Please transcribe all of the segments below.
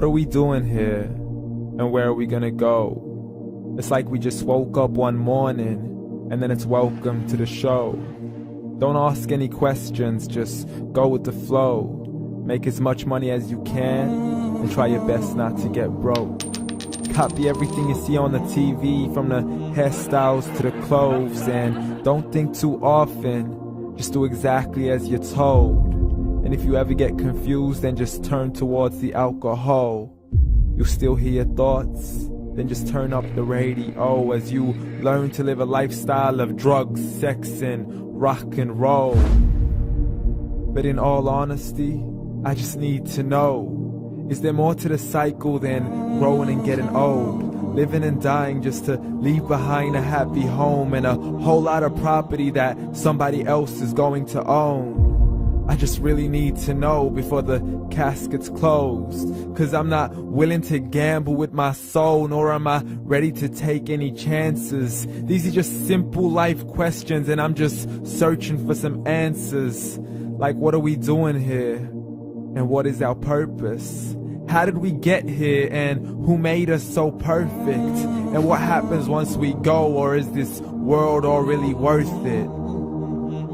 What are we doing here? And where are we gonna go? It's like we just woke up one morning and then it's welcome to the show. Don't ask any questions, just go with the flow. Make as much money as you can and try your best not to get broke. Copy everything you see on the TV, from the hairstyles to the clothes, and don't think too often, just do exactly as you're told. And if you ever get confused, then just turn towards the alcohol. You'll still hear your thoughts, then just turn up the radio as you learn to live a lifestyle of drugs, sex, and rock and roll. But in all honesty, I just need to know, is there more to the cycle than growing and getting old? Living and dying just to leave behind a happy home and a whole lot of property that somebody else is going to own. I just really need to know before the casket's closed, 'cause I'm not willing to gamble with my soul, nor am I ready to take any chances. These are just simple life questions and I'm just searching for some answers. Like, what are we doing here? And what is our purpose? How did we get here, and who made us so perfect? And what happens once we go, or is this world all really worth it?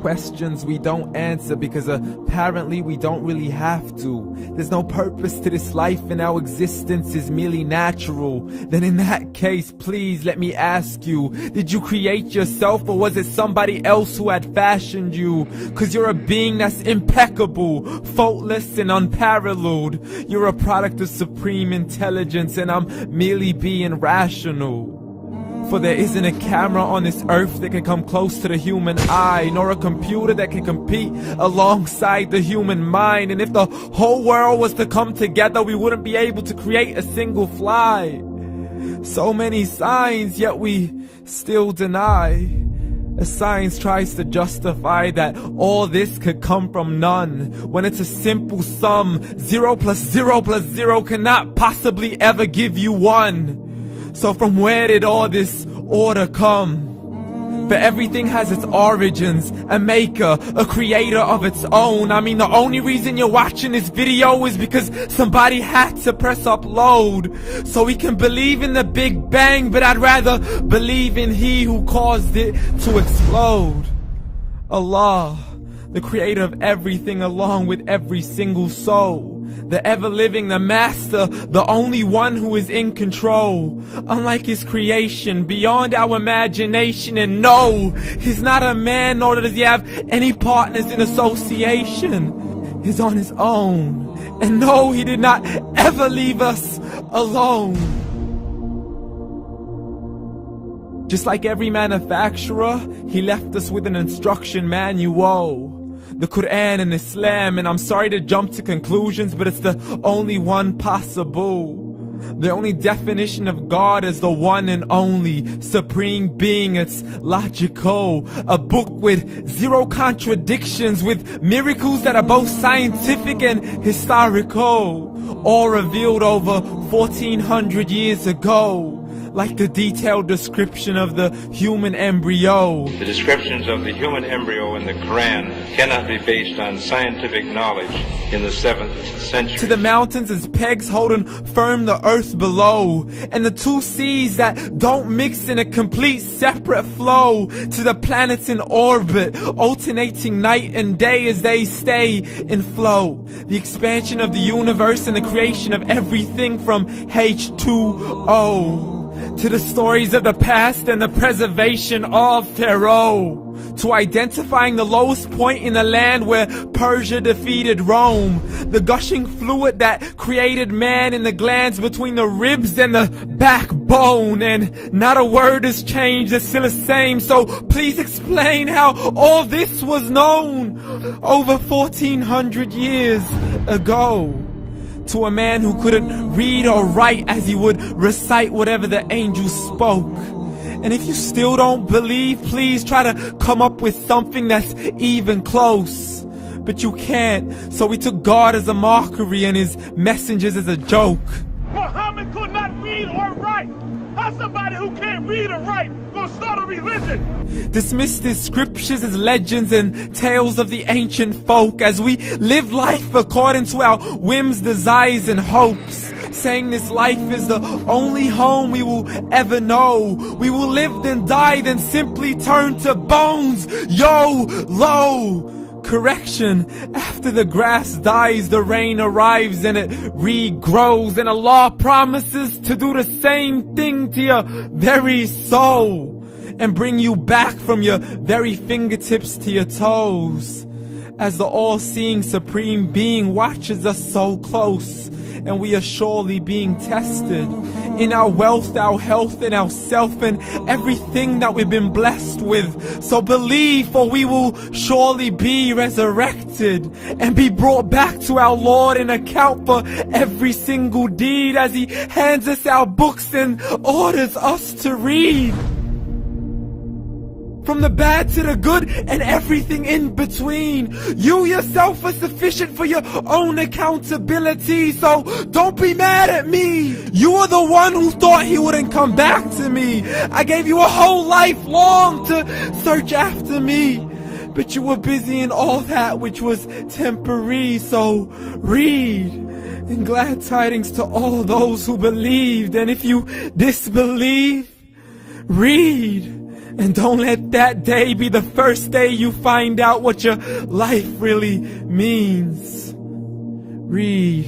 Questions we don't answer because apparently we don't really have to. There's no purpose to this life and our existence is merely natural. Then in that case, please let me ask you, did you create yourself, or was it somebody else who had fashioned you? 'Cause you're a being that's impeccable, faultless and unparalleled. You're a product of supreme intelligence and I'm merely being rational. For there isn't a camera on this earth that can come close to the human eye, nor a computer that can compete alongside the human mind. And if the whole world was to come together, we wouldn't be able to create a single fly. So many signs, yet we still deny. As science tries to justify that all this could come from none, when it's a simple sum. 0 plus 0 plus 0 cannot possibly ever give you 1. So from where did all this order come? For everything has its origins, a maker, a creator of its own. I mean, the only reason you're watching this video is because somebody had to press upload. So we can believe in the Big Bang, but I'd rather believe in He who caused it to explode. Allah, the creator of everything along with every single soul. The ever-living, the master, the only one who is in control. Unlike his creation, beyond our imagination. And no, he's not a man, nor does he have any partners in association. He's on his own. And no, he did not ever leave us alone. Just like every manufacturer, he left us with an instruction manual. The Quran and Islam, and I'm sorry to jump to conclusions, but it's the only one possible. The only definition of God is the one and only supreme being. It's logical, a book with 0 contradictions, with miracles that are both scientific and historical, all revealed over 1400 years ago. Like the detailed description of the human embryo. The descriptions of the human embryo in the Quran cannot be based on scientific knowledge in the 7th century. To the mountains as pegs holding firm the earth below, and the 2 seas that don't mix in a complete separate flow. To the planets in orbit, alternating night and day as they stay in flow. The expansion of the universe and the creation of everything from H2O. To the stories of the past and the preservation of Pharaoh. To identifying the lowest point in the land where Persia defeated Rome. The gushing fluid that created man in the glands between the ribs and the backbone. And not a word has changed, it's still the same. So please explain how all this was known over 1400 years ago. To a man who couldn't read or write as he would recite whatever the angels spoke. And if you still don't believe, please try to come up with something that's even close. But you can't, so we took God as a mockery and his messengers as a joke. Muhammad could not read or write. How's somebody who can't read or write gonna start a religion? Dismissed his scriptures as legends and tales of the ancient folk, as we live life according to our whims, desires, and hopes. saying this life is the only home we will ever know. We will live then die, then simply turn to bones. YOLO! Correction, after the grass dies, the rain arrives and it regrows, and Allah promises to do the same thing to your very soul and bring you back from your very fingertips to your toes, as the all-seeing supreme being watches us so close, and we are surely being tested in our wealth, our health, and our self, and everything that we've been blessed with. So believe, for we will surely be resurrected and be brought back to our Lord and account for every single deed, as He hands us our books and orders us to read. From the bad to the good and everything in between. You yourself are sufficient for your own accountability, so don't be mad at me. You are the one who thought He wouldn't come back to me. I gave you a whole life long to search after me, but you were busy in all that which was temporary. So read, and glad tidings to all those who believed. And if you disbelieve, read. And don't let that day be the first day you find out what your life really means. Read.